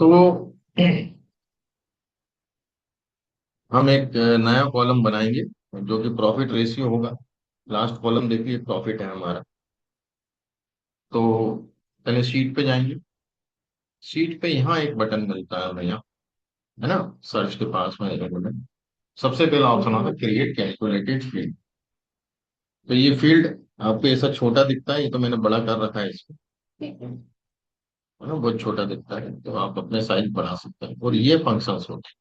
तो हम एक नया कॉलम बनाएंगे जो कि प्रॉफिट रेशियो होगा। लास्ट कॉलम देखिए प्रॉफिट है हमारा। तो पहले शीट पे जाएंगे। शीट पे यहाँ एक बटन मिलता है हमें, यहाँ है ना, सर्च के पास में बटन। सबसे पहला ऑप्शन होता है क्रिएट कैलकुलेटेड फील्ड। तो ये फील्ड आपको ऐसा छोटा दिखता है, ये तो मैंने बड़ा कर रखा है इसको, है ना, बहुत छोटा दिखता है, तो आप अपने साइज बढ़ा सकते हैं। और ये फंक्शंस होते हैं,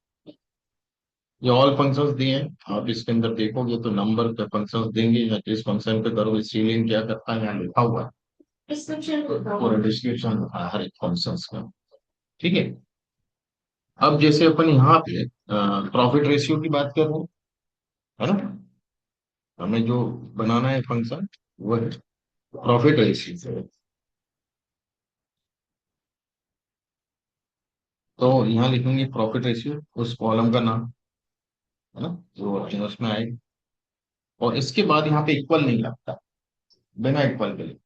ये ऑल फंक्शंस दिए हैं। आप इसके अंदर देखोगे तो नंबर के फंक्शंस देंगे, या किस फंक्शन पे करोगे, सीलिंग क्या करता है यहाँ लिखा हुआ है, पूरा डिस्क्रिप्शन हर एक फंक्शंस का। ठीक है। अब जैसे अपन यहाँ पे प्रॉफिट रेशियो की बात कर रहे हैं, है ना, हमें जो बनाना है फंक्शन वो है प्रॉफिट रेशियो। तो यहाँ लिखेंगे प्रॉफिट रेशियो, उस कॉलम का नाम, है ना, जो उसमें आए। और इसके बाद यहाँ पे इक्वल नहीं लगता, बिना इक्वल के लिखे।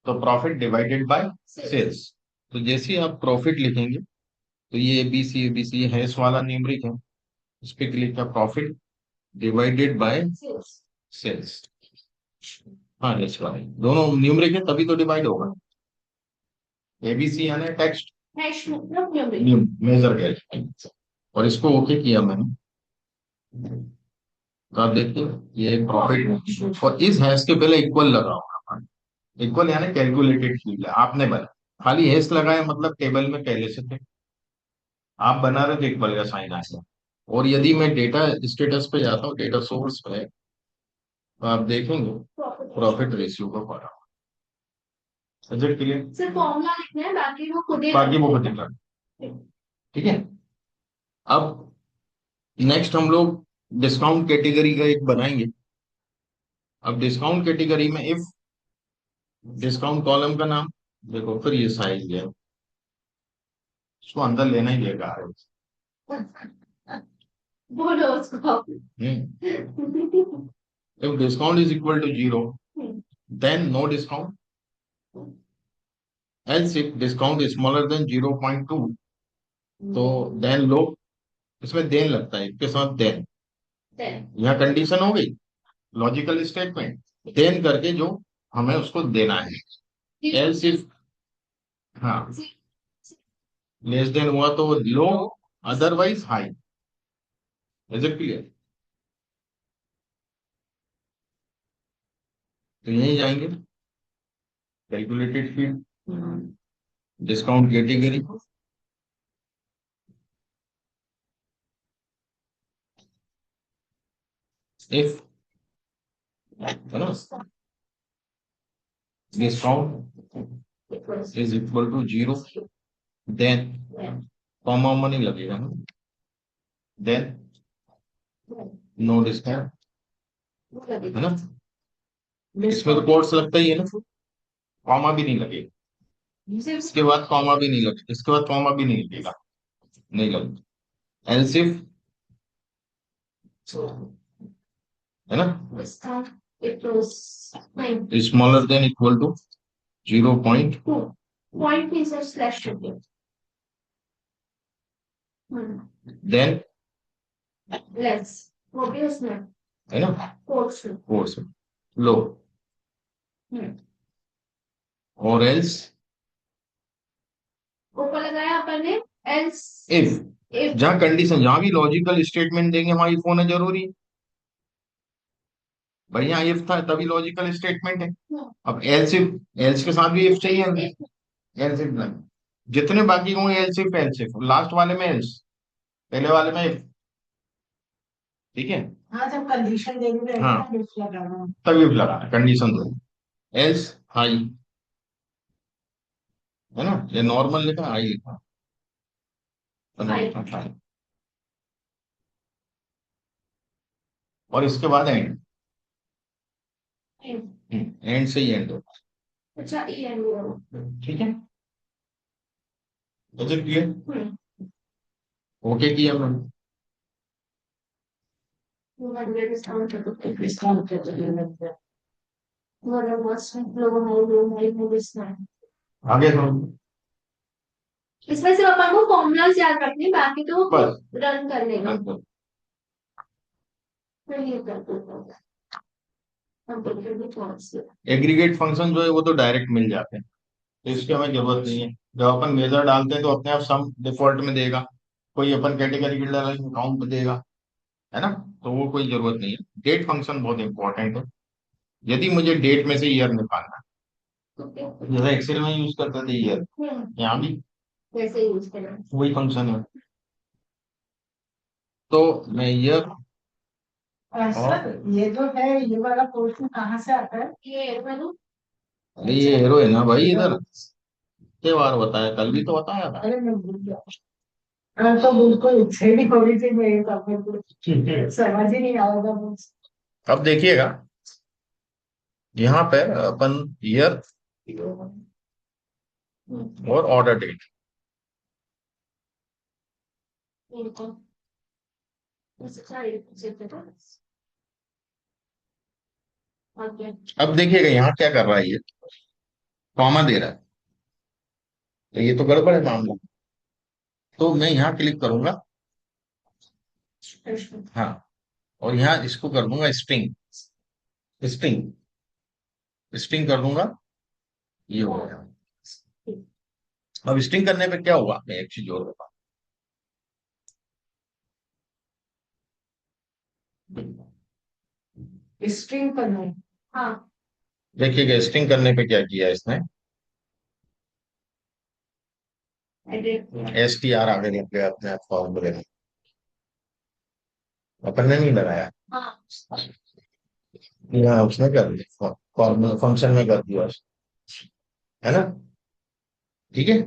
तो प्रॉफिट डिवाइडेड बाय सेल्स। तो जैसे ही आप प्रॉफिट लिखेंगे तो ये एबीसी हैश वाला न्यूमरिक है, उस पर क्लिक किया, प्रॉफिट डिवाइडेड बाय सेल्स। हाँ हैश वाला दोनों न्यूमरिक है तभी तो डिवाइड होगा। एबीसी यानी टेक्स्ट मेजर गैस। और इसको ओके किया मैंने, तो आप देखिए ये प्रॉफिट, और इस हैश के पहले इक्वल लगा होगा। इक्वल यानी कैलकुलेटेड फील्ड है, आपने बना, खाली हैश लगाया मतलब टेबल में पहले से थे, आप बना रहे थे इक्वल का साइन आएगा। और यदि मैं डेटा स्टेटस पे जाता हूँ, डेटा सोर्स पे, तो आप देखेंगे प्रॉफिट रेशियो का पढ़ा, सब्जेक्ट क्लियर, सिर्फ फॉर्मूला लिखना है, बाकी वो खुद ही कर। ठीक है। अब नेक्स्ट हम लोग डिस्काउंट कैटेगरी का एक बनाएंगे। अब डिस्काउंट कैटेगरी में इफ डिस्काउंट कॉलम का नाम देखो, फिर ये साइज है, उसको अंदर लेना ही लेगा। बोलो उसको। If discount is equal to 0, then no discount. Else if discount is smaller than 0.2, तो then लो, इसमें देन लगता है, इसके साथ देन, यहाँ कंडीशन हो गई, लॉजिकल स्टेटमेंट, देन करके जो हमें उसको देना है। एल्स इफ, हाँ, लेस देन हुआ तो low, otherwise high. Is it clear? तो यही जाएंगे, calculated field, discount category, if, है ना, discount is equal to 0, then comma वॉमा नहीं लगेगा ना, देन नो डिस्काउंट, है ना, इसमें तो कोट्स लगता ही है ना, कॉमा भी नहीं लगेगा, इसके बाद कॉमा भी नहीं लगेगा, इसके बाद कॉमा भी नहीं लगेगा, नहीं लगेगा। एलसिफ, है ना, smaller than equal to 0.2, point की सर स्लैश देन लेस, वो भी उसमें, है ना, कोर्स लो, और एल्स ऊपर लगाया अपन ने, एल्स इफ जहां कंडीशन, जहां भी लॉजिकल स्टेटमेंट देंगे वहां इफ होना जरूरी है। भाई यहाँ इफ था तभी लॉजिकल स्टेटमेंट है। अब एल्स इफ, एल्स के साथ भी इफ चाहिए, एल्स इफ, जितने बाकी होंगे else if, else if, last वाले में एल्स, पहले वाले में इफ। ठीक है। हाँ जब कंडीशन देंगे, हाँ तभी इफ लगाना, कंडीशन दो, एल्स हाई, है ना, ये नॉर्मल लिखा, हाई लिखा, हाई, और इसके बाद एंड, एंड से ही एंड होता है। अच्छा ये एंड हुआ। ठीक है, तो क्लियर, ओके किया मैंने। आगे तो इसमें सिर्फ अपन को फॉर्मूलाज याद रखने हैं, बाकी तो वो बस। रन कर लेगा। फिर ये कर देगा। हम तो फिर भी थोड़ा सा। एग्रीगेट फंक्शन जो है वो तो डायरेक्ट मिल जाते हैं, तो इसकी हमें जरूरत नहीं है। जब अपन मेजर डालते हैं तो अपने आप सम डिफॉल्ट में देगा, कोई अपन कैटेगरी के डालेंगे काउंट में देगा, है ना। तो वो कोई जरूरत नहीं है। डेट फंक्शन बहुत इंपॉर्टेंट है, यदि मुझे डेट में से ईयर निकालना ओके। है, जैसे एक्सेल में यूज करते थे ईयर, यहाँ भी वैसे यूज करना। वही फंक्शन है। तो मैं ईयर सर ये जो है, ये वाला पोर्शन कहाँ से आता है? ये मतलब। अरे ये हीरो है ना भाई, इधर त्योहार बताया, कल भी तो बताया था। अरे मैं भूल गया। हाँ, तो बिल्कुल छेड़ी थोड़ी सी मेरे पापा को समझ ही नहीं आएगा मुझे। अब देखिएगा, यहाँ पर अपन ईयर और ऑर्डर डेट। अब देखिएगा यहाँ क्या कर रहा है, ये कॉमा दे रहा है, तो ये तो गड़बड़ है मामला। तो मैं यहाँ क्लिक करूंगा, हाँ, और यहाँ इसको कर दूंगा स्ट्रिंग। स्ट्रिंग स्ट्रिंग कर दूंगा, ये हो गया। अब स्ट्रिंग करने पे क्या हुआ, मैं एक चीज और बताऊं। स्ट्रिंग करना है। हाँ। देखिएगा स्ट्रिंग करने पे क्या किया इसने, एडिट। एस टी आर आगे लग गया अपने आप फॉर्मूले में, अपन ने नहीं लगाया, हाँ। यहाँ उसने कर दिया, फॉर्मूला फंक्शन में कर दिया है ना। ठीक है,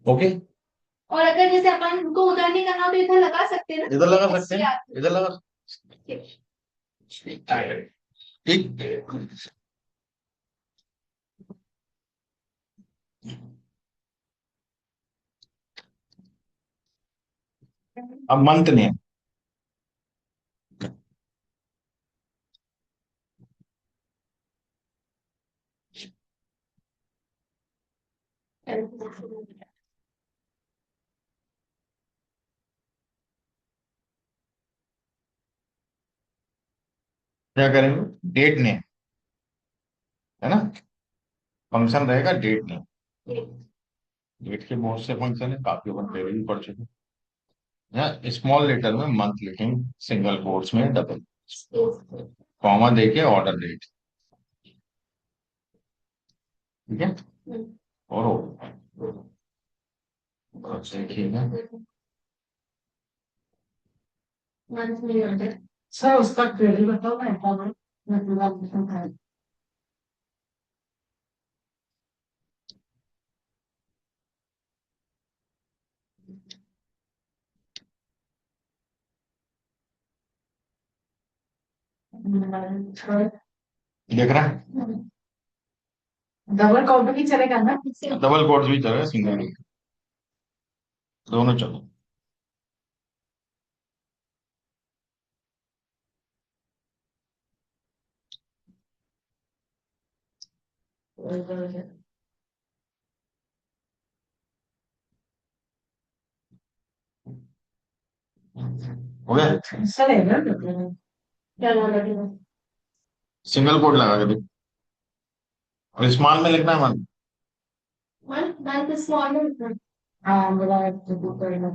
ओके। और अगर जैसे अपन को उधर नहीं करना हो तो इधर लगा सकते हैं ना, इधर लगा सकते हैं, SCR। इधर लगा, ठीक। ठीक। अब मंथ नेम, क्या करेंगे, डेट नेम, है ना। फंक्शन रहेगा डेट नेम। डेट के बहुत से फंक्शन है, काफी अपन पहले भी पढ़ चुके हैं। यहाँ स्मॉल लेटर में मंथ लिखेंगे, सिंगल कोट्स में डबल, कॉमा देके ऑर्डर डेट। ठीक है, और हो, अब देखिएगा। सर उसका क्वेरी बताओ ना, मैं पूरा बताऊंगा। देख रहा है, डबल काउंट भी चलेगा ना? डबल कोट्स भी चलेगा, सिंगल भी, दोनों चलो। हो गया, चलेगा। क्या नाम लगेगा? सिंगल कोट लगा के देख, और स्मॉल में लिखना है मन। वन तो स्मॉल में। हाँ मेरा तो करेगा।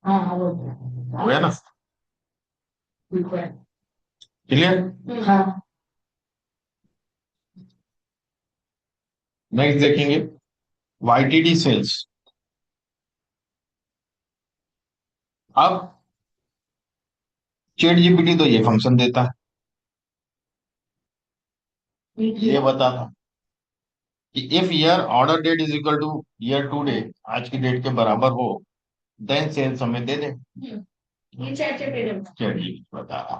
हाँ हाँ वो। हो गया ना, ठीक है। क्लियर। हाँ। नेक्स्ट देखेंगे, YTD सेल्स। अब चैट जीपीटी तो ये फंक्शन देता है, ये बताता कि if year order date is equal to year today, आज की डेट के बराबर हो, देन सेल्स हमें दे दे। ये चैट जीपीटी। चैट जीपीटी बता रहा।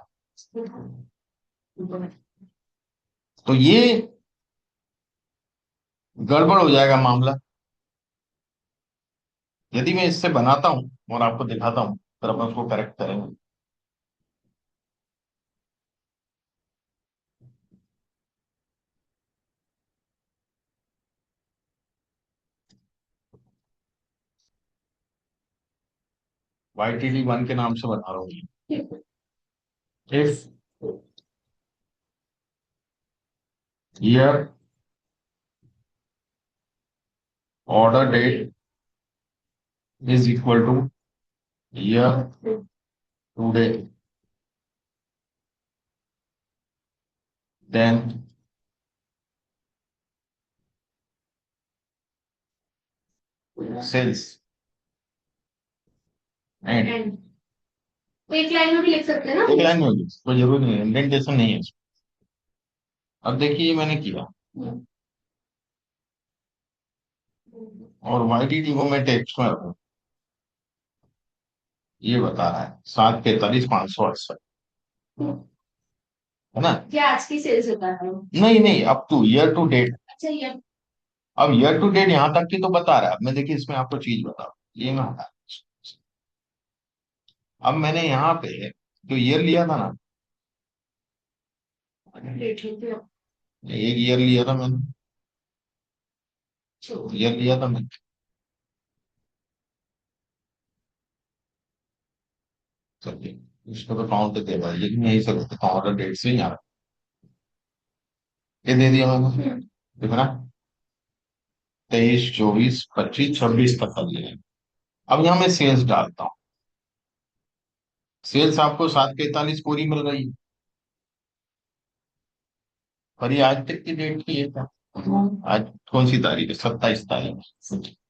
तो ये गड़बड़ हो जाएगा मामला, यदि मैं इससे बनाता हूं और आपको दिखाता हूं, फिर अपन उसको करेक्ट करेंगे। YTD 1 के नाम से बता रहा हूँ। If year order date is equal to year today, then sales end. तो एक लाइन में भी लिख सकते हैं ना। एक लाइन में होगी, कोई जरूरी नहीं, इंडेंटेशन नहीं है इसमें। अब देखिए ये मैंने किया, और YTD को मैं टेक्स्ट में रखूं, ये बता रहा है 7:43, 568, है ना। क्या आज की सेल्स बता रहा हूँ। नहीं नहीं, up to year to date. अच्छा ये। अब ईयर टू डेट यहाँ तक की तो बता रहा है। अब मैं देखिए इसमें आपको चीज बता, ये मैं हटा। अब मैंने यहाँ पे जो ईयर लिया था ना, डेट लिखते हो। एक ईयर लिया था मैंने, ईयर लिया था मैंने, चलिए इसको तो काउंट देगा, लेकिन यही सब ऑर्डर डेट से ही आ रहा है। ये दे दिया मैंने, दिख रहा है? 23, 24, 25, 26 तक कर लिया। अब यहाँ मैं सेल्स डालता हूँ। सेल्स आपको 7:43 पूरी मिल रही है, पर ये आज तक की डेट की है क्या? आज कौन सी तारीख है? 27 तारीख।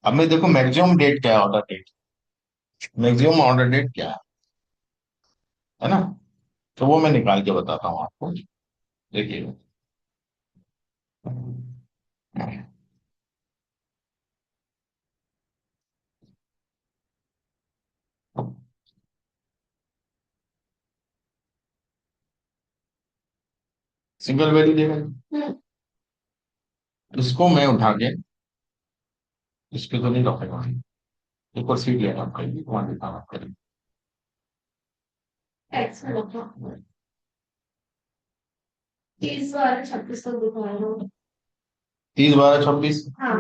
अब मैं देखो मैक्सिमम डेट क्या है, order date, maximum order date क्या है ना। तो वो मैं निकाल के बताता हूँ आपको, देखिए। सिंगल वैल्यू देगा, इसको मैं उठा के इस पे तो नहीं रखेगा, एक और सीट लेना पड़ेगी, वहां दिखाना पड़ेगा। एक्स में रखो। 30 12 36 तक दिखा रहा हूँ। 30, 12, 26। हाँ।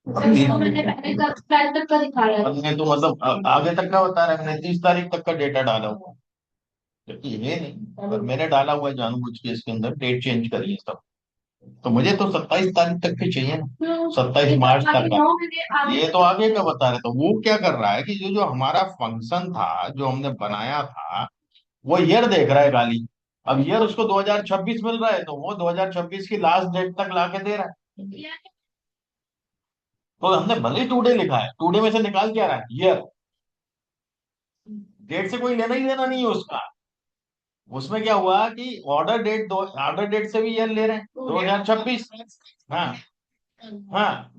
अब इसको मैंने पहले तक का दिखा रहा है। हमने तो मतलब आगे तक का बता रहा है, मैंने 30 तारीख तक का डेटा डाला हुआ है। जबकि ये नहीं, पर मैंने डाला हुआ है जानबूझ के, इसके अंदर डेट चेंज करी है सब। तो मुझे तो 27 तारीख तक की चाहिए ना, 27 मार्च तक का। ये तो आगे का बता रहे, तो वो क्या कर रहा है कि जो जो हमारा फंक्शन था, जो हमने बनाया था, वो ईयर देख रहा है खाली। अब ईयर उसको 2026 मिल रहा है, तो वो 2026 की लास्ट डेट तक लाके दे रहा है। तो हमने भले ही टुडे लिखा है, टुडे में से निकाल क्या रहा है? ईयर। डेट से कोई लेना ही देना नहीं है उसका। उसमें क्या हुआ कि ऑर्डर डेट, दो ऑर्डर डेट से भी ईयर ले रहे हैं, 2026। हाँ हाँ,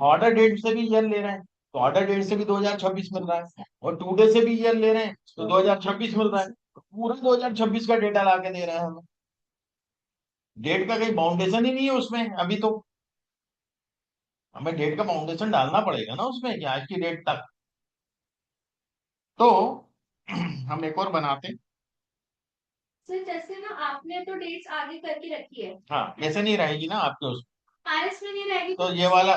ऑर्डर डेट से भी ईयर ले रहे हैं, तो ऑर्डर डेट से भी 2026 मिल रहा है, और टुडे से भी ईयर ले रहे हैं तो 2026 मिल रहा है। तो पूरा 2026 का डेटा ला के दे रहे हैं हमें। डेट का कहीं बाउंडेशन ही नहीं है उसमें अभी तो। हमें डेट का बाउंडेशन डालना पड़ेगा ना उसमें, कि आज की डेट तक। तो हम एक और बनाते हैं। सर जैसे ना आपने तो डेट्स आगे करके रखी है। हाँ, कैसे नहीं रहेगी ना आपके उस, आरएस में नहीं रहेगी तो ये वाला,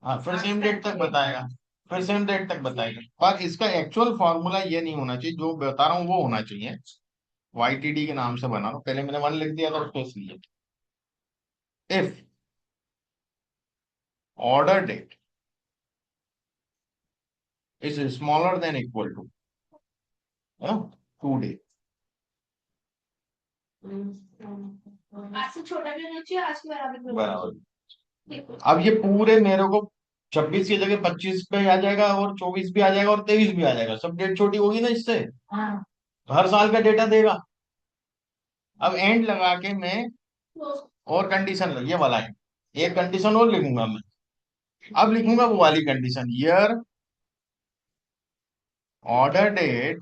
हाँ फिर सेम डेट तक बताएगा, फिर सेम डेट तक बताएगा। पर इसका एक्चुअल फॉर्मूला ये नहीं होना चाहिए, जो बता रहा हूँ वो होना चाहिए। YTD के नाम से बना रहा हूँ, पहले मैंने 1 लिख दिया था उसको, इसलिए if order date is smaller than equal to, है ना, टुडे। आज से छोटा भी होना चाहिए, आज के बराबर भी होना बराबर। चाहिए। अब ये पूरे मेरे को 26 की जगह 25 पे आ जाएगा, और 24 भी आ जाएगा, और 23 भी आ जाएगा, सब डेट छोटी होगी ना इससे। हाँ। तो हर साल का डेटा देगा। अब एंड लगा के मैं और कंडीशन ये वाला है, एक कंडीशन और लिखूंगा मैं। अब लिखूंगा वो वाली condition, year order date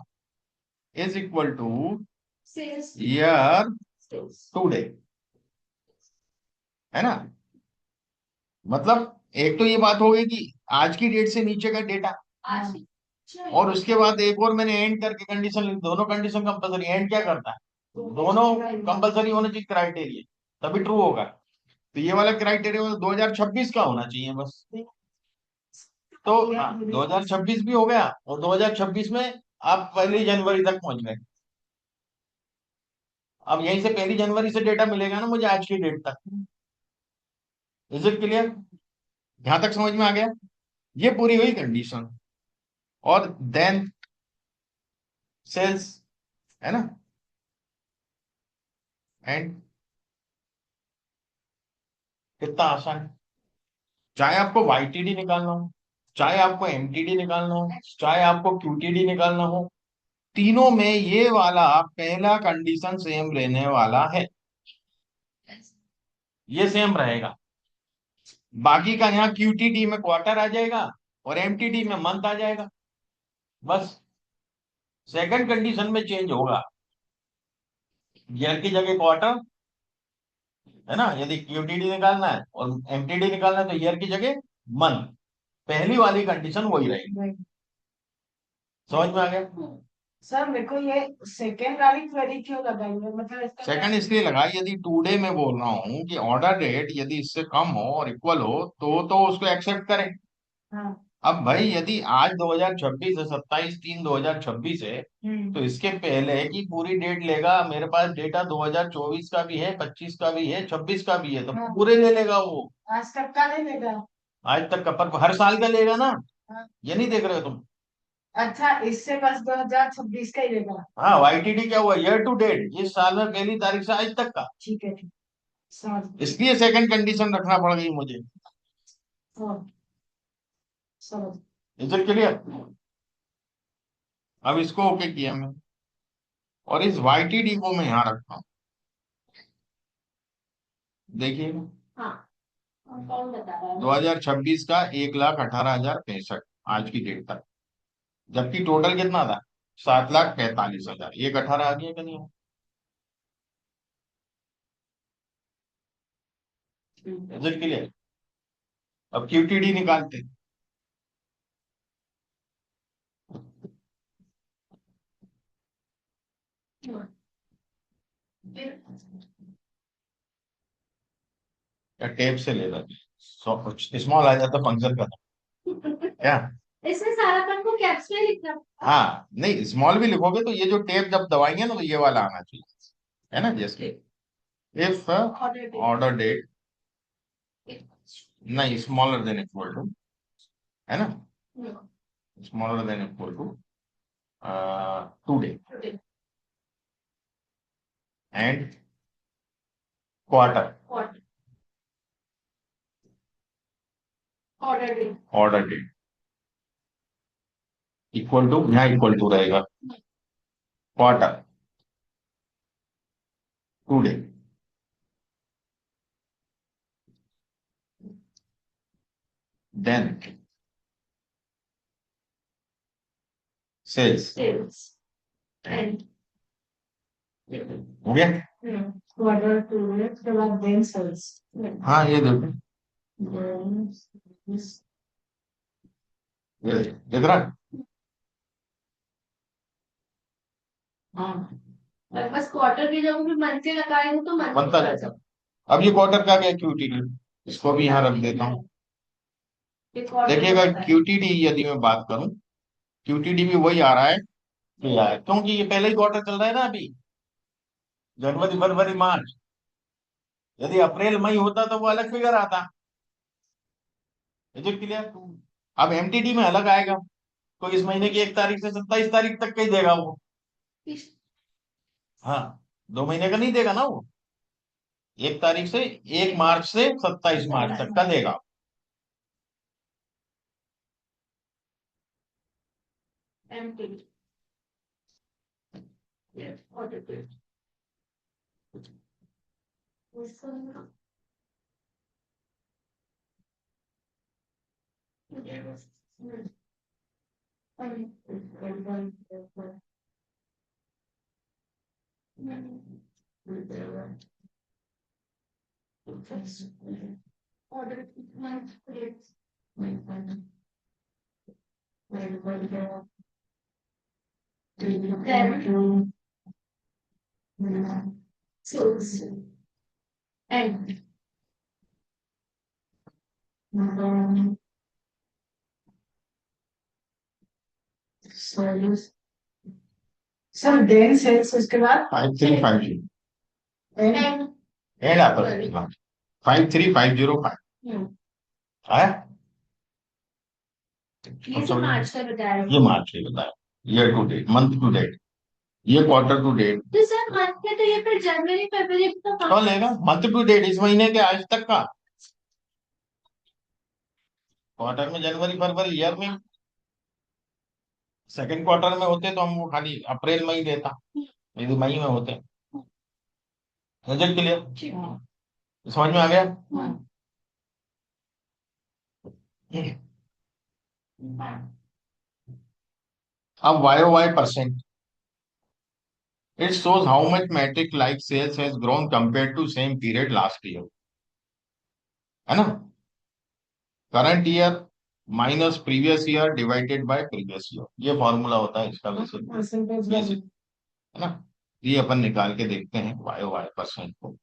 is equal to sales. Year today, है ना। मतलब एक तो ये बात हो गई कि आज की डेट से नीचे का डेटा, आज और उसके बाद एक और मैंने एंड करके कंडीशन लिख, दोनों कंडीशन कंपलसरी। एंड क्या करता है? दोनों कंपलसरी होने चाहिए क्राइटेरिया, तभी ट्रू होगा। तो ये वाला क्राइटेरिया 2026 का होना चाहिए बस। तो 2026 भी हो गया, और 2026 में आप 1 जनवरी तक पहुंच गए। अब यहीं से 1 जनवरी से डेटा मिलेगा ना मुझे आज की डेट तक। Is it clear? यहां तक समझ में आ गया? ये पूरी हुई कंडीशन। और देन सेल्स, है ना, एंड कितना आसान है। चाहे आपको वाईटीडी निकालना हो, चाहे आपको एमटीडी निकालना हो, चाहे आपको क्यूटीडी निकालना हो, तीनों में ये वाला पहला कंडीशन सेम रहने वाला है। ये सेम रहेगा। बाकी का यहाँ क्यूटीडी में क्वार्टर आ जाएगा और एमटीडी में मंथ आ जाएगा, बस। सेकंड कंडीशन में चेंज होगा, ईयर की जगह क्वार्टर, है ना, यदि क्यूटीडी निकालना है, और एमटीडी निकालना है तो ईयर की जगह मंथ। पहली वाली कंडीशन वही रहेगी। समझ में आ गया? सर मेरे को ये सेकेंड वाली क्वेरी क्यों लगाई है, मतलब इसका सेकंड इसलिए लगा, यदि टू डे में बोल रहा हूँ कि ऑर्डर डेट यदि इससे कम हो और इक्वल हो तो उसको एक्सेप्ट करें। हाँ। अब भाई यदि आज 2026 है, 27/3/2026 है, तो इसके पहले की पूरी डेट लेगा। मेरे पास डेटा 2024 का भी है, 25 का भी है, 26 का भी है, तो हाँ। पूरे ले लेगा वो। आज तक का नहीं लेगा। आज तक का, पर हर साल का लेगा ना। हाँ। ये नहीं देख रहे हो तुम? अच्छा, इससे बस 2026 का ही लेगा। हाँ, वाईटीडी क्या हुआ, ईयर टू डेट, इस साल में पहली तारीख से आज तक का। ठीक है, ठीक, समझ गई। इसलिए सेकंड कंडीशन रखना पड़ गई मुझे। हाँ, समझ। Is it clear? अब इसको ओके किया मैं, और इस वाईटीडी को मैं यहां रखता हूं। देखिए, हाँ, कौन बता रहा है? 2026 का 1,18,065 आज की डेट तक, जबकि टोटल कितना था? 7,45,000। 1,18 आ गया कि नहीं? Is it clear? अब क्यूटीडी निकालते हैं। या टेप से ले लेते, स्मॉल आ जाता फंक्शन का। क्या? इसमें सारा अपन को कैप्स में लिखना। हाँ, नहीं, स्मॉल भी लिखोगे तो ये जो टेप जब दबाएंगे ना तो ये वाला आना चाहिए, है ना, जैसे इफ ऑर्डर डेट, नहीं, स्मॉलर देन इक्वल टू, है ना, smaller than equal to today and quarter, order date equal to, यहाँ इक्वल टू रहेगा quarter today, then sales. End हो गया? क्वार्टर टू में उसके बाद देन सेल्स। हाँ, ये देखो, ये दिख रहा है? हाँ, बस क्वार्टर की जगह भी मंथ के लगाएंगे तो मंथ बनता रहता। अब ये क्वार्टर का क्या, क्यूटीडी, इसको भी यहाँ रख देता हूँ। देखिएगा, क्यूटीडी यदि मैं बात करूं, क्यूटीडी भी वही आ रहा है जो यार, क्योंकि ये पहले ही क्वार्टर चल रहा है ना अभी, जनवरी फरवरी मार्च। यदि अप्रैल मई होता तो वो अलग फिगर आता। क्लियर? अब एमटीडी में अलग आएगा, तो इस महीने की 1 तारीख से 27 तारीख तक का ही देगा वो। हाँ, 2 महीने का नहीं देगा ना वो, 1 तारीख से 1 मार्च से 27 मार्च तक का देगा। एमटी सर देन सेल्स उसके बाद 5350 एंड एड आता 53505 है। ये तो मार्च का बताया, ये मार्च का बताया, year to date, month to date, ये क्वार्टर टू डेट। तो सर मंथ में तो ये फिर जनवरी फरवरी तो कब लेगा मंथ टू डेट, इस महीने के आज तक का। क्वार्टर में जनवरी फरवरी, ईयर में सेकंड क्वार्टर में होते तो हम वो खाली अप्रैल मई देता, यदि मई में होते। समझ क्लियर, समझ में आ गया। अब Y O Y percent, it shows how much metric like sales has grown compared to same period last year, है ना। Current year minus previous year divided by previous year, ये फॉर्मूला होता है इसका बेसिक, बेसिक, है ना। ये अपन निकाल के देखते हैं वाई ओ वाई परसेंट को।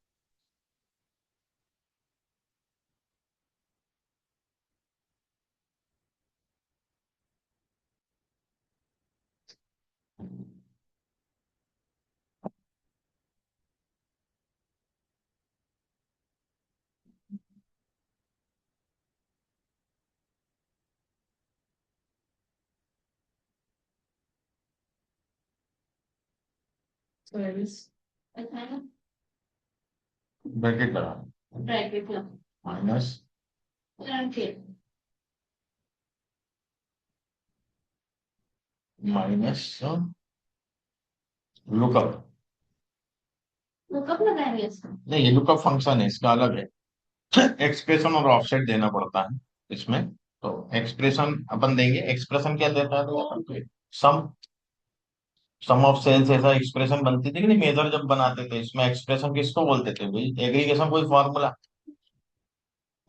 ब्रैकेट लगा, bracket minus minus lookup, lookup लगाएंगे इसका, नहीं ये लुकअप फंक्शन है, इसका अलग है। एक्सप्रेशन और ऑफसेट देना पड़ता है इसमें। तो एक्सप्रेशन अपन देंगे, एक्सप्रेशन क्या देता है तो सम, सम ऑफ सेल्स ऐसा एक्सप्रेशन बनती थी कि नहीं, मेजर जब बनाते थे इसमें एक्सप्रेशन किसको बोलते थे भाई, एग्रीगेशन कोई फॉर्मूला।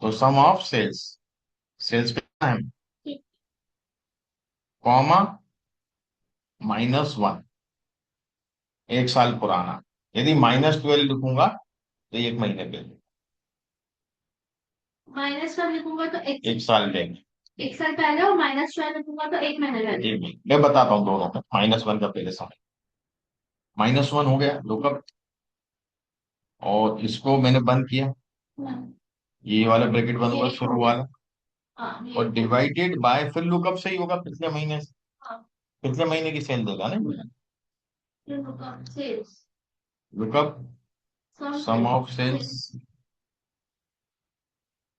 तो सम ऑफ सेल्स, सेल्स कितना है, कॉमा -1, एक साल पुराना। यदि -12 लिखूंगा तो एक महीने पे, -1 लिखूंगा तो एक साल लेंगे, एक साल पहले, और -12 लिखूंगा तो एक महीने पहले। एक महीने मैं बताता हूँ दोनों में, -1 का पहले समय, -1 हो गया लुकअप, और इसको मैंने बंद किया, ये वाला ब्रैकेट बंद हुआ शुरू वाला, और डिवाइडेड बाय, फिर लुकअप से ही होगा पिछले महीने से, पिछले महीने की सेल देगा ना, लुकअप सम ऑफ सेल्स,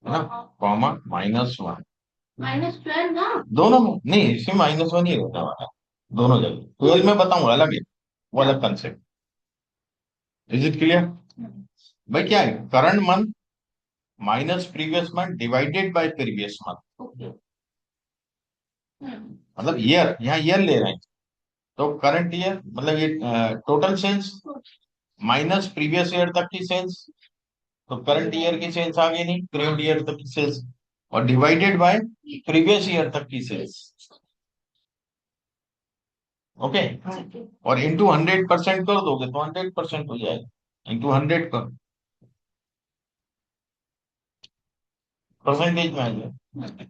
है ना, कॉमा -1, -12 ना, दोनों में नहीं, इसमें -1 ही रहने वाला है, दोनों जगह 12 में बताऊंगा अलग है, वो अलग कंसेप्ट। इज इट क्लियर भाई, क्या है current month minus previous month divided by previous month, मतलब ईयर, यहाँ ईयर ले रहे हैं। तो करंट ईयर मतलब ये total sales minus previous year तक की सेल्स, तो करंट ईयर की सेल्स आ गई, नहीं करंट ईयर तक की सेल्स, और डिवाइडेड बाय प्रीवियस ईयर तक की सेल्स, ओके। और इंटू 100% कर दोगे तो 100% हो जाएगा, इंटू 100 कर परसेंटेज में आ जाएगा।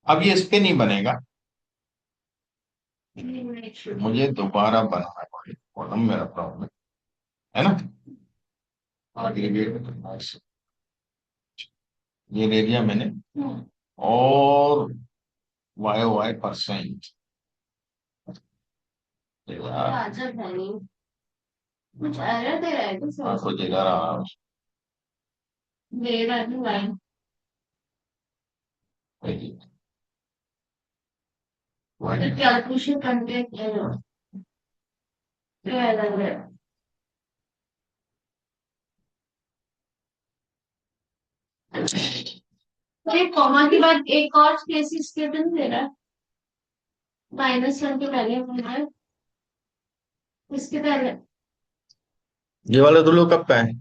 अब ये इस पे नहीं बनेगा, मुझे दोबारा बनाना पड़ेगा कॉलम, मेरा प्रॉब्लम है ना। एग्रीगेट ये ले लिया मैंने, और वाई वाई परसेंट, कुछ एरर दे रहा है तो सर, कुछ इधर आ दे रहा है लाइन, कैलकुलेशन करने एरर है। तो एक कॉमा के बाद एक और स्पेस स्टेटमेंट दे रहा है, -1 के पहले होना है, इसके पहले ये वाला तो लो कब का है,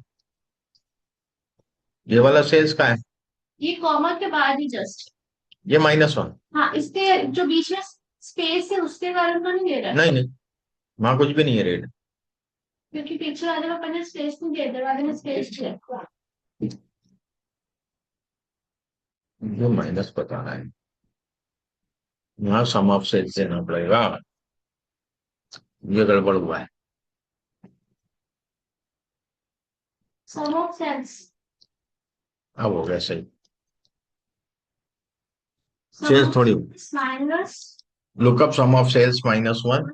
ये वाला सेल्स का है, ये कॉमा के बाद ही जस्ट, ये -1, हाँ इसके जो बीच में स्पेस है उसके कारण तो नहीं दे रहा है, नहीं नहीं वहां कुछ भी नहीं है रेट, क्योंकि पीछे वाले में अपने स्पेस नहीं दे, दरवाजे में स्पेस है। जो माइनस बताना है। यहाँ सम ऑफ सेल्स देना पड़ेगा। ये गड़बड़ हुआ है। Sum of sales. अब हो गया सही। सम सेल्स ऑफ थोड़ी। Minus. Lookup sum of sales -1।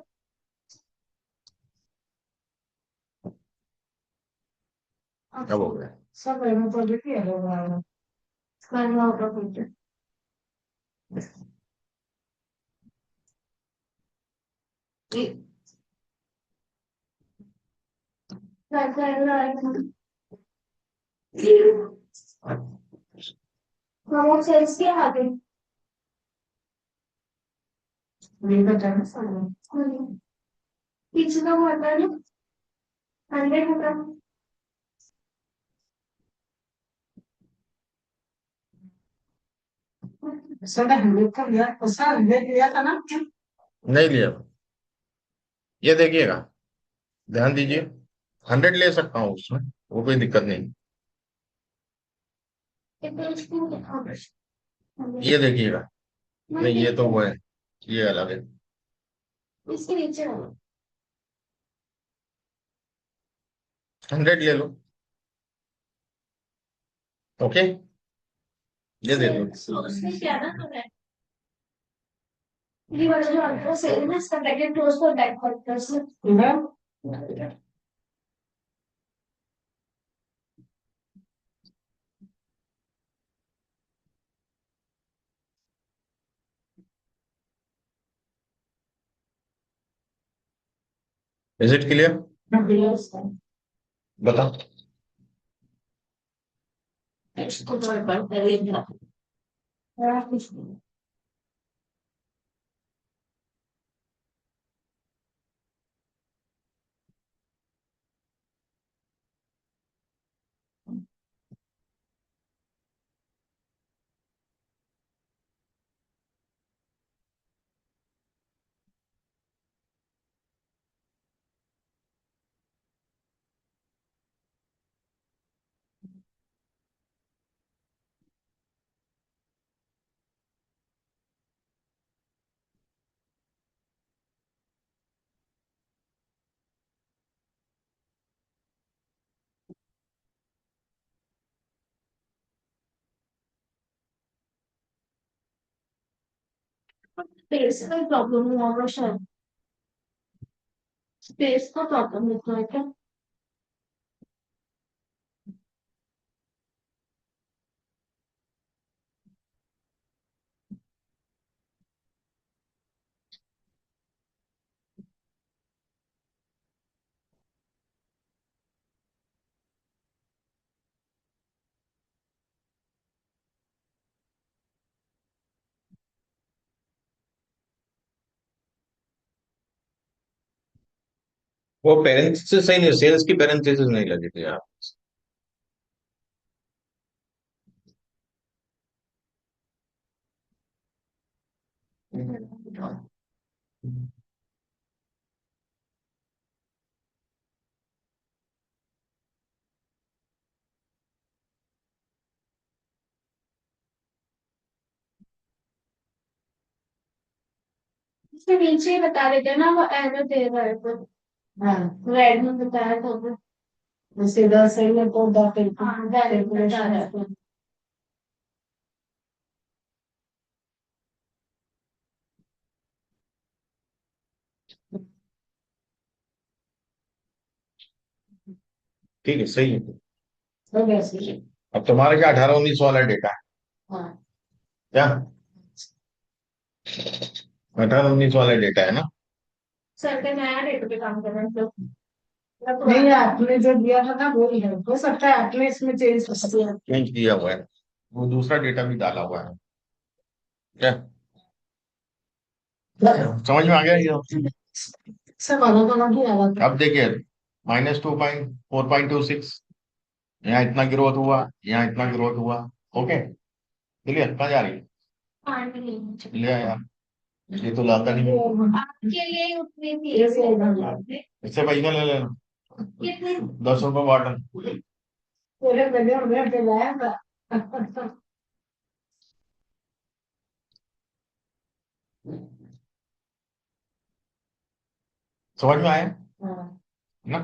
अब हो अच्छा। गया। सब है तो भी किया होगा। करना होगा कुछ। क्या करना है? सम ऑफ सेल्स क्या आगे? नहीं पता ना सारा। पीछे का होता है ना। 100 होता है। सर 100 का लिया, उसका 100 लिया था ना। नहीं लिया। ये देखिएगा, ध्यान दीजिए। 100 ले सकता हूँ उसमें, वो कोई दिक्कत नहीं। ये देखिएगा। नहीं, ये तो वो है, ये अलग है। इसके नीचे हो। 100 ले लो। ओके, ये दे दो। उसमें क्या ना तो है। ये वाला जो अल्ट्रा सेल है ना, इसका ब्रैकेट क्लोज कर बैक कर से। Is it clear? बता। इसको तो एक बार पहले ही था। कुछ नहीं। स्पेस का प्रॉब्लम होगा शायद। स्पेस का प्रॉब्लम होता है क्या? वो पेरेंथेसिस सही नहीं, सेल्स की पेरेंथेसिस नहीं लगी थी यार। इसके नीचे ही बता देते हैं ना, वो एरर दे रहा है तो। हाँ, रेड में बताया था वो। सीधा सही है तो द कैलकुलेशन है। ठीक है, सही है। तो वैसे ही। अब तुम्हारे क्या 18-19 वाला डेटा है हाँ। क्या? 18-19 वाला डेटा है ना? सर का नया रेट पे काम कर रहे हैं तो। नहीं, आपने जो दिया था ना वो ही है, हो सकता है आपने इसमें चेंज कर दिया। चेंज किया हुआ है, वो दूसरा डेटा भी डाला हुआ है क्या? समझ में आ गया ये? सब अलग अलग ही अलग है। अब देखिए, -2.4.26, यहाँ इतना ग्रोथ हुआ, यहाँ इतना ग्रोथ हुआ। Okay, clear? कहाँ जा रही है? पानी लेनी चाहिए। ले यार, ये तो लाता नहीं है। आपके लिए उतनी थी ऐसे। इससे पैसा ले लेना, कितने? 10 रुपए बॉटल। पूरे बने हुए पे लाया था। समझ में आया ना?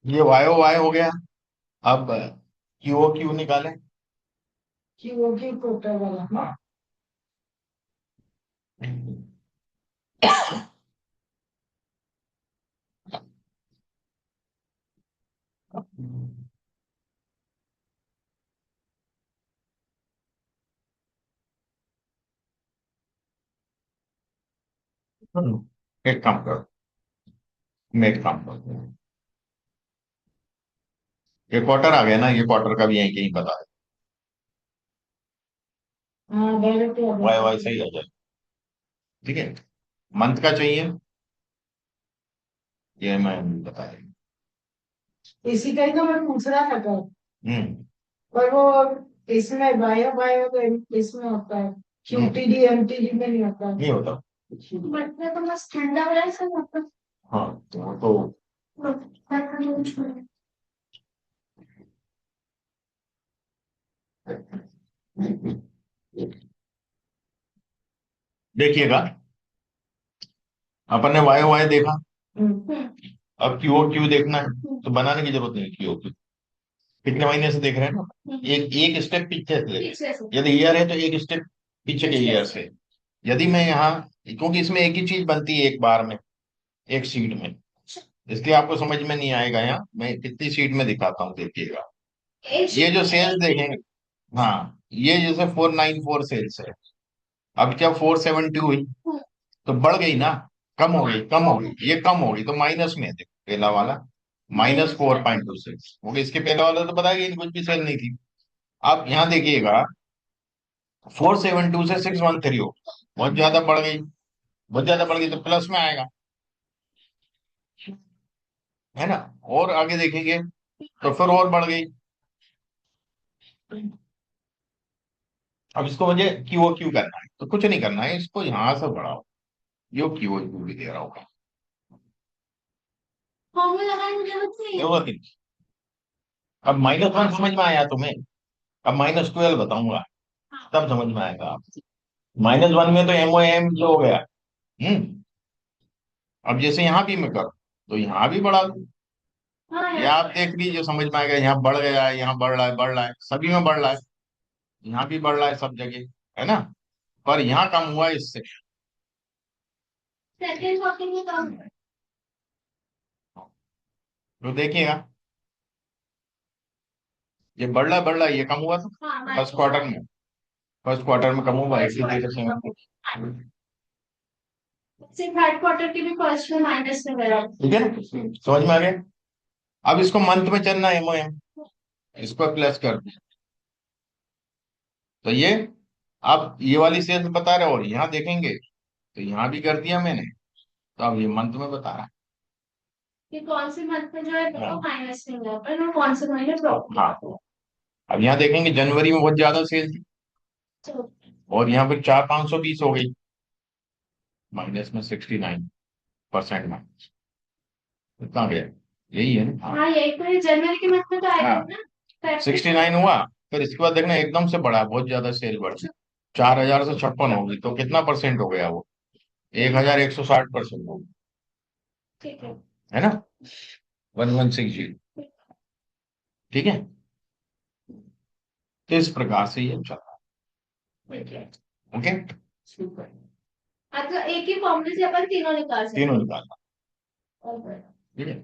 ये वायो वाई हो गया। अब क्यू क्यू निकालें। क्यू क्यू टोटल वाला। हाँ। एक काम करो, मैं एक काम करो, ये क्वार्टर आ गया ना, ये क्वार्टर का भी यहीं कहीं बता दे। हाँ, वाई वाई सही आ जाए। ठीक है, मंथ का चाहिए, ये मैं बता रही इसी का ही तो मैं पूछ रहा था कल। हूँ। पर वो इसमें बायो बायो तो इसमें होता है, क्यूटीडी एमटीडी में नहीं होता। नहीं होता। मतलब तो बस ठंडा वाला सब होता है। हाँ तो देखिएगा, अपन ने वाई वाई देखा, अब क्यू क्यू देखना है तो बनाने की जरूरत नहीं। क्यू क्यू कितने महीने से देख रहे हैं ना, एक एक स्टेप पीछे से देख। यदि ईयर है तो एक स्टेप पीछे के ईयर से। यदि मैं यहाँ, क्योंकि इसमें एक ही चीज बनती है एक बार में, एक शीट में, इसलिए आपको समझ में नहीं आएगा। यहाँ मैं कितनी शीट में दिखाता हूँ, देखिएगा। ये जो सेल्स देखेंगे, हाँ, ये जैसे 494 सेल्स है, अब क्या 470 हुई तो बढ़ गई ना, कम हो गई, कम हो गई, ये कम हो गई तो माइनस में है। देखो पहला वाला -4.26 हो गया, इसके पहला वाला तो बताया कि कुछ भी सेल नहीं थी। अब यहाँ देखिएगा, 472 से 613 हो, बहुत ज्यादा बढ़ गई, बहुत ज्यादा बढ़ गई तो प्लस में आएगा, है ना। और आगे देखेंगे तो फिर और बढ़ गई। अब इसको मुझे क्यू क्यू करना है तो कुछ नहीं करना है, इसको यहां से बढ़ाओ, यो क्यू क्यू भी दे रहा होगा, फॉर्मूला लगाने की जरूरत नहीं है। जरूरत नहीं। अब -1 समझ में आया तुम्हें, अब -12 बताऊंगा, तब समझ में आएगा आप। -1 में तो एमओ एम जो हो गया। हम्म। अब जैसे यहाँ भी मैं करूँ तो यहाँ भी बढ़ा दूं, हाँ ये यार। आप देख लीजिए, समझ में आएगा। यहाँ बढ़ गया है, यहाँ बढ़ रहा है, बढ़ रहा है, सभी में बढ़ रहा है, यहाँ भी बढ़ रहा है सब जगह, है ना। पर यहाँ कम हुआ है इससे। सेकंड शॉपिंग में कम। तो देखिएगा, ये बढ़ रहा है, बढ़ रहा है, ये कम हुआ था हाँ फर्स्ट क्वार्टर में, फर्स्ट क्वार्टर में कम हुआ इसी तरह से। सिर्फ थर्ड क्वार्टर की भी फर्स्ट में माइनस में गया। ठीक है ना, समझ में आ गया। अब इसको मंथ में चलना है, एमओ एम, इसको प्लस कर दो तो ये, अब ये वाली सेल्स बता रहे हो, और यहाँ देखेंगे तो यहाँ भी कर दिया मैंने, तो अब ये मंथ में बता रहा कि कौन से मंथ में जो है है। वो माइनस में गया और कौन से महीने प्रॉफिट। हाँ, अब यहाँ देखेंगे जनवरी में बहुत ज्यादा सेल थी, और यहाँ पे 4,520 हो गई, माइनस में 69% माइनस, कहाँ गया, यही है ना। हाँ यही तो है, जनवरी के मंथ में तो आएगा हाँ, ना। 69 हुआ, फिर इसके बाद देखना एकदम से बढ़ा, बहुत ज्यादा सेल बढ़ी, 4,000 से 56 होगी, तो कितना परसेंट हो गया वो, 1,160% हो गया, ठीक है। है ना, 1160। ठीक है, तो इस प्रकार से ये चला। ओके, अच्छा, एक ही फॉर्मूले से अपन तीनों निकाल सकते तीनों निकालना। हैं। ठीक है,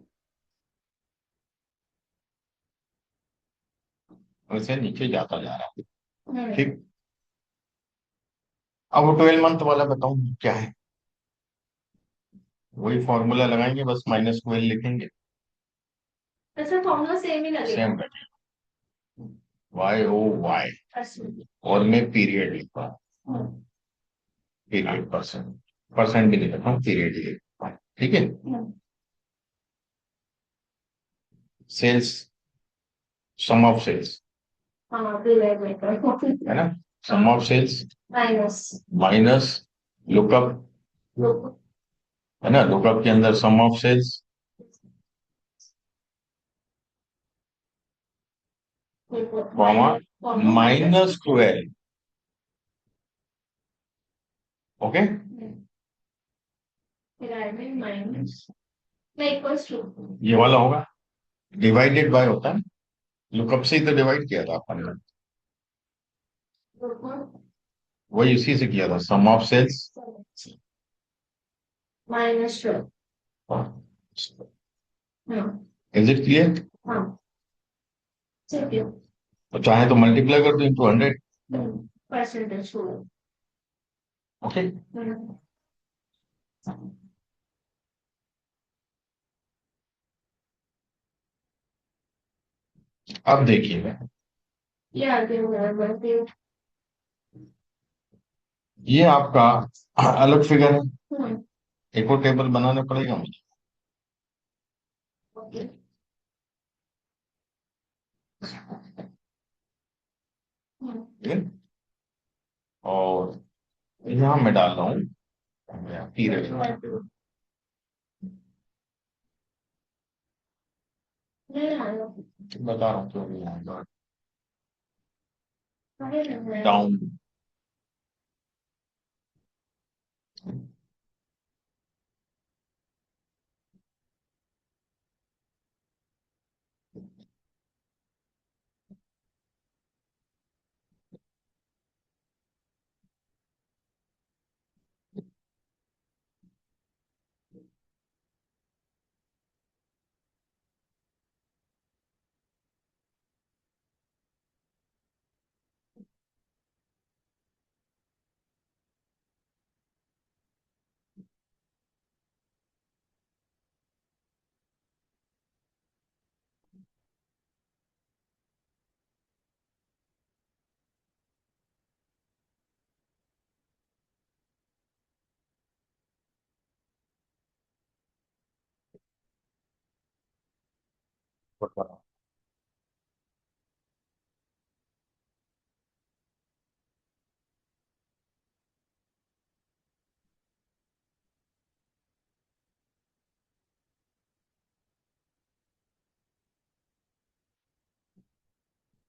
वैसे नीचे जाता जा रहा है। ठीक, अब 12 मंथ वाला बताऊं क्या है, वही फॉर्मूला लगाएंगे, बस -12 लिखेंगे, ऐसा फॉर्मूला सेम ही लगेगा। सेम रखेंगे, वाई ओ वाई, और मैं पीरियड लिखता हूँ, पीरियड परसेंट, परसेंट भी नहीं लिखता हूँ, पीरियड ही लिखता हूँ। ठीक है, सेल्स, सम ऑफ सेल्स, हाँ पीरियड में है ना, sum of sales minus minus lookup, है ना, लुकअप के अंदर sum of sales comma -12 okay. पिरामिड माइनस नहीं इक्वल्स टू ये वाला होगा, डिवाइडेड बाय होता है, लुकअप से ही तो डिवाइड किया था अपन ने। वही उसी से किया था, सम ऑफ सेल्स। माइनस 12। हाँ इज इट क्लियर? हाँ ठीक है। तो चाहे तो मल्टीप्लाई कर दो इंटू 100। परसेंटेज छोड़ो। ओके। अब देखिए, ये आगे बढ़ते। ये आपका अलग फिगर है, हम्म एक और टेबल बनाना पड़ेगा मुझे। ओके। ठीक है? और यहाँ मैं डाल रहा हूँ पीरियड। नहीं आया। बता रहा हूँ क्यों नहीं आएगा। अरे नहीं। डाउन।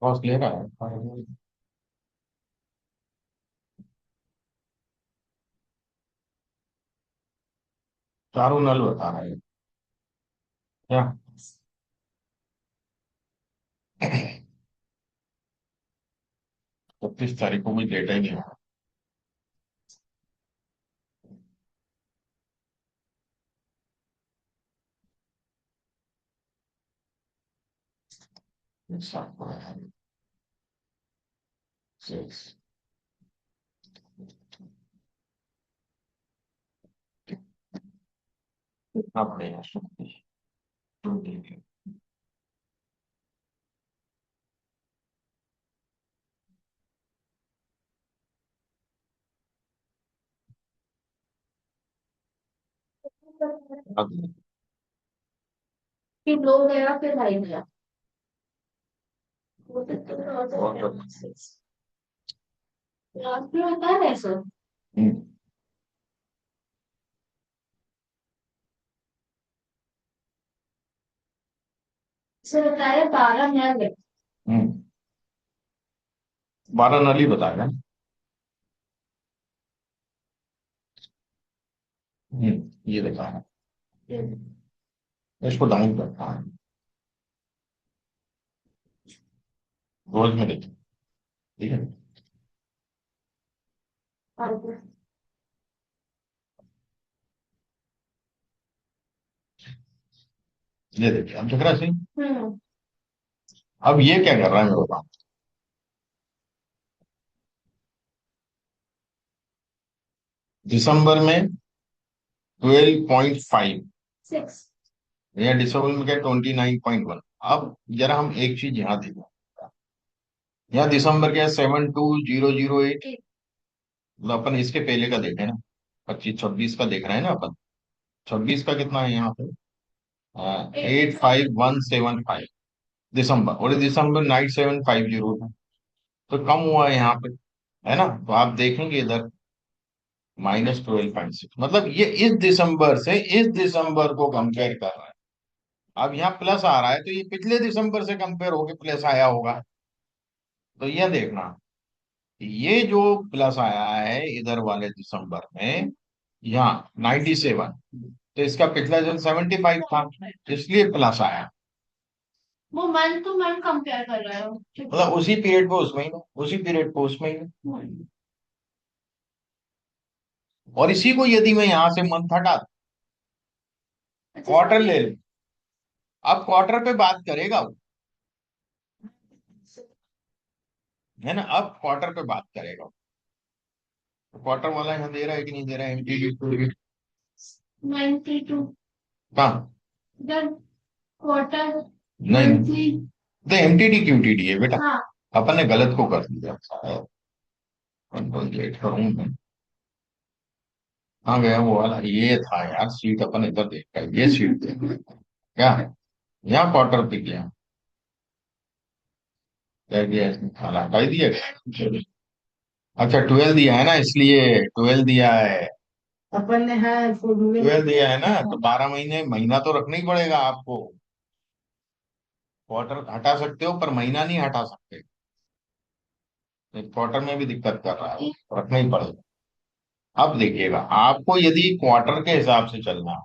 बॉस ले रहा है, चारों नल बता रहा है क्या? 31 तारीख को मुझे डेटा ही नहीं हुआ। कितना पड़ेगा? फिर दो गया फिर भाई गया। वो तो लास्ट में होता है ऐसा। इसे बताया 12 नया गया। 12 नल ही बताया। ये देखा है, इसको डाउन करता है, रोज में देखिए। ठीक है, ये देखिए, अब दिख रहा है सही। हम्म अब ये क्या कर रहा है मेरे पास, दिसंबर में 12.5, 6। या दिसंबर में क्या 29.1। अब जरा हम एक चीज यहाँ देखें, यहाँ दिसंबर क्या 72008, मतलब अपन इसके पहले का देखें ना, 25-26 का देख रहे हैं ना अपन। 26 का कितना है यहाँ पे? 85175 दिसंबर, और दिसंबर 9750 था, तो कम हुआ है यहाँ पे, है ना? तो आप देखेंगे इधर -12.6, मतलब ये इस दिसंबर से इस दिसंबर को कंपेयर कर रहा है। अब यहाँ प्लस आ रहा है, तो ये पिछले दिसंबर से कंपेयर होके प्लस आया होगा, तो ये देखना। ये जो प्लस आया है इधर वाले दिसंबर में, यहाँ 97, तो इसका पिछला जन 75 था, इसलिए प्लस आया। वो मंथ टू मंथ कंपेयर कर रहे हो? मतलब उसी पीरियड पे उस महीने, उसी पीरियड पे उस महीने। और इसी को यदि मैं यहां से मंथ हटा दूं, अच्छा क्वार्टर ले लूं, अब क्वार्टर पे बात करेगा वो, है ना, अब क्वार्टर पे बात करेगा वो। तो क्वार्टर वाला यहाँ दे रहा है कि नहीं दे रहा है, एमटीडी 92 कहाँ? क्वार्टर नहीं मंथली। तो एमटीडी क्यों टीडी है बेटा? हाँ अपन ने गलत को कर दिया। कंट्रोल जेड करूंगा, हाँ गया वो वाला, ये था यार सीट, अपन इधर देखा है, ये सीट देखा क्या, यहाँ क्वार्टर पे गया, क्या गया इसमें, खाना हटा ही दिया गया। अच्छा 12 दिया है ना, इसलिए 12 दिया है, अपन ने, हाँ फॉर्मूले 12 दिया है ना, तो 12 महीने, महीना तो रखना ही पड़ेगा आपको। क्वार्टर हटा सकते हो पर महीना नहीं हटा सकते, क्वार्टर में भी दिक्कत कर रहा है, रखना ही पड़ेगा। अब देखिएगा, आपको यदि क्वार्टर के हिसाब से चलना है,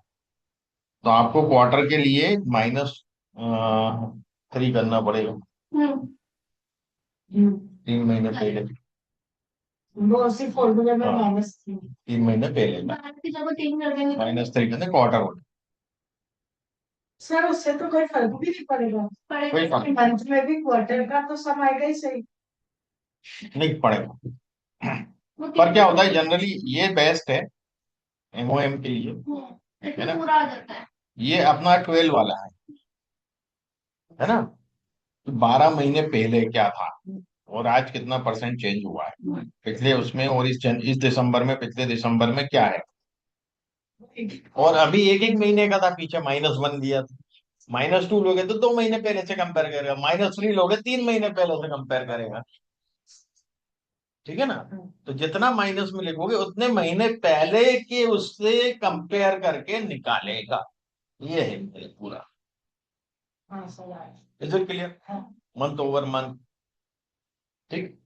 तो आपको क्वार्टर के लिए -3 करना पड़ेगा, हम्म। 3 महीने पहले। वो उसी फॉर्मूले में हाँ, माइनस थी। 3 महीने पहले बात की जगह 3 कर देंगे तो -3 करते क्वार्टर होता। सर उससे तो कोई फर्क भी नहीं पड़ेगा। कोई पड़ेगा फर्क मंथ में भी क्वार्टर का तो सब आएगा ही सही। नहीं पड़ेगा। वो पर क्या होता है तीन जनरली, ये बेस्ट है एमओएम के लिए, है इसमें ना, पूरा आ जाता है। ये अपना 12 वाला है ना, तो 12 महीने पहले क्या था और आज कितना परसेंट चेंज हुआ है पिछले उसमें, और इस दिसंबर में, पिछले दिसंबर में क्या है, और अभी एक एक महीने का था पीछे, -1 दिया था, -2 लोगे तो 2 महीने पहले से कंपेयर करेगा, -3 लोगे 3 महीने पहले से कंपेयर करेगा, ठीक है ना। तो जितना माइनस में लिखोगे उतने महीने पहले के उससे कंपेयर करके निकालेगा, ये है पूरा। हाँ सर आए। Is it clear? Month over month, ठीक।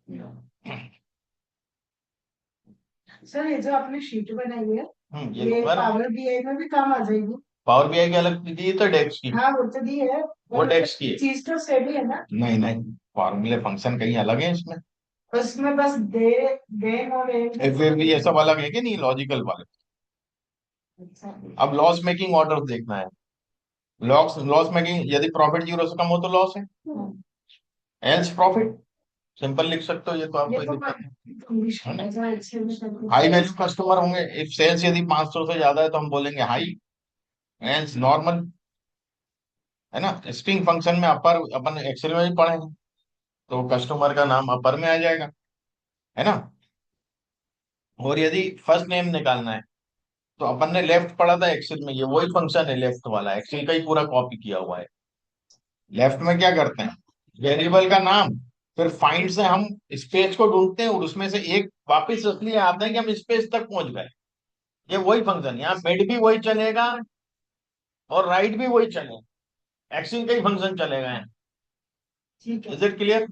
सर ये जो आपने शीट बनाई है, ये ये दूंगा ना। पावर बीआई में भी काम आ जाएगी? पावर बीआई की अलग दी तो डेक्स की, हाँ वो तो दी है, वो पर डेक्स की है। चीज तो सेम ही है ना? नहीं नहीं, फॉर्मूले फंक्शन कहीं अलग है इसमें, उसमें बस दे, देन और एम। ये सब अलग है कि नहीं, लॉजिकल वाले। अच्छा। अब लॉस मेकिंग ऑर्डर देखना है, लॉस लॉस मेकिंग, यदि प्रॉफिट 0 से कम हो तो लॉस है, एल्स प्रॉफिट, सिंपल लिख सकते हो, ये तो आपको ये तो दिक्कत है। इंग्लिश में है, जो अच्छे में सब हाई वैल्यू कस्टमर होंगे, इफ सेल्स यदि 500 से ज्यादा है तो हम बोलेंगे हाई, एल्स नॉर्मल, है ना। स्ट्रिंग फंक्शन में अपर अपन एक्सेल में भी पढ़े हैं, तो कस्टमर का नाम अपर में आ जाएगा, है ना। और यदि फर्स्ट नेम निकालना है तो अपन ने लेफ्ट पढ़ा था एक्सेल में, ये वही फंक्शन है लेफ्ट वाला, एक्सेल का ही पूरा कॉपी किया हुआ है। लेफ्ट में क्या करते हैं, वेरिएबल का नाम, फिर फाइंड से हम स्पेस को ढूंढते हैं और उसमें से एक वापस इसलिए आते हैं कि हम स्पेस तक पहुंच गए, ये वही फंक्शन, यहाँ मिड भी वही चलेगा और राइट भी वही चलेगा, एक्सेल का ही फंक्शन चलेगा यहाँ। ठीक है। Is it clear?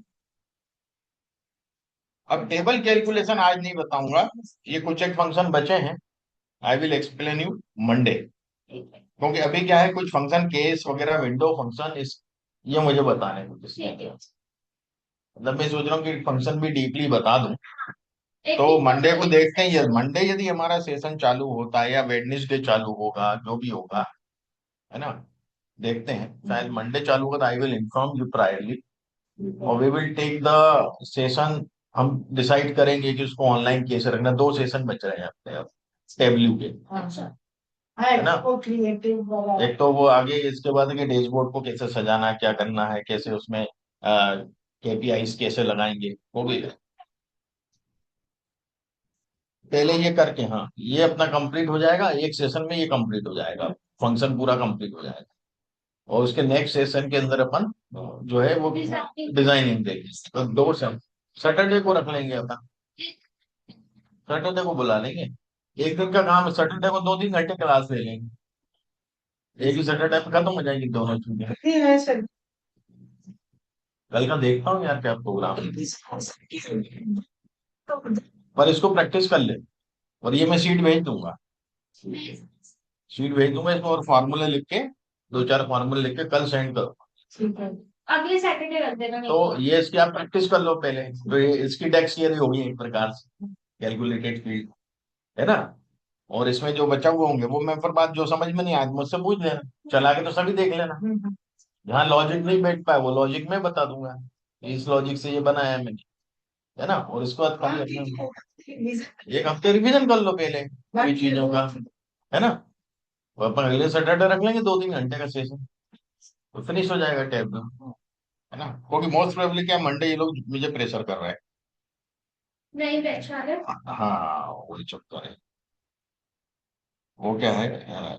अब टेबल कैलकुलेशन आज नहीं बताऊंगा, ये कुछ एक फंक्शन बचे हैं, I will explain you Monday, क्योंकि अभी क्या है, कुछ फंक्शन केस वगैरह, विंडो फंक्शन, इस ये मुझे बताने हैं कुछ इसमें। मतलब मैं सोच रहा हूँ कि फंक्शन भी डीपली बता दूं, तो मंडे को देखते हैं, ये मंडे यदि हमारा सेशन चालू होता है या वेडनेसडे चालू होगा, जो भी होगा, है ना, देखते हैं, शायद मंडे चालू होगा, I will inform you priorly, और we will take the session, हम डिसाइड करेंगे कि उसको ऑनलाइन कैसे रखना, 2 सेशन बच रहे हैं अपने अब टेबल्यू के, अच्छा है ना। वो क्रिएटिव वाला। एक तो वो आगे, इसके बाद कि डैशबोर्ड को कैसे सजाना है, क्या करना है, कैसे उसमें केपीआईज कैसे लगाएंगे, वो भी पहले ये करके, हाँ ये अपना कंप्लीट हो जाएगा, एक सेशन में ये कंप्लीट हो जाएगा, फंक्शन पूरा कंप्लीट हो जाएगा, और उसके नेक्स्ट सेशन के अंदर अपन जो है वो डिजाइनिंग देंगे, तो 2 सैटरडे को रख लेंगे अपन, सैटरडे को बुला लेंगे, एक दिन का काम है, सैटरडे को 2-3 घंटे क्लास ले लेंगे, एक ही सैटरडे में खत्म हो जाएंगी दोनों चीजें। ये है सर। कल का देखता हूँ यार क्या प्रोग्राम है। पर इसको प्रैक्टिस कर ले। और ये मैं शीट भेज दूंगा, शीट भेज दूंगा इसमें, और फार्मूले लिख के, दो चार फार्मूले लिख के कल सेंड करो। ठीक है, अगले सैटरडे रख देना। तो ये इसकी आप प्रैक्टिस कर लो पहले, तो ये इसकी डेस्क थियरी होगी एक प्रकार से, कैलकुलेटेड फील्ड, है ना। और इसमें जो बचा हुए होंगे वो मैं, पर बात जो समझ में नहीं आए तो मुझसे पूछ लेना, चला के तो सभी देख लेना। जहाँ लॉजिक नहीं बैठ पाए वो लॉजिक में बता दूंगा, इस लॉजिक से ये बनाया है मैंने, है ना। और इसके बाद खाली अपने एक हफ्ते रिवीजन कर लो पहले ये चीजों का, है ना। तो अपन अगले सैटरडे रख लेंगे 2-3 घंटे का सेशन, तो फिनिश हो जाएगा टैब, है ना। क्योंकि मोस्ट प्रोबेबली क्या, मंडे ये लोग मुझे प्रेशर कर रहे हैं। नहीं बैठा है। हाँ वही चक्कर है। वो क्या है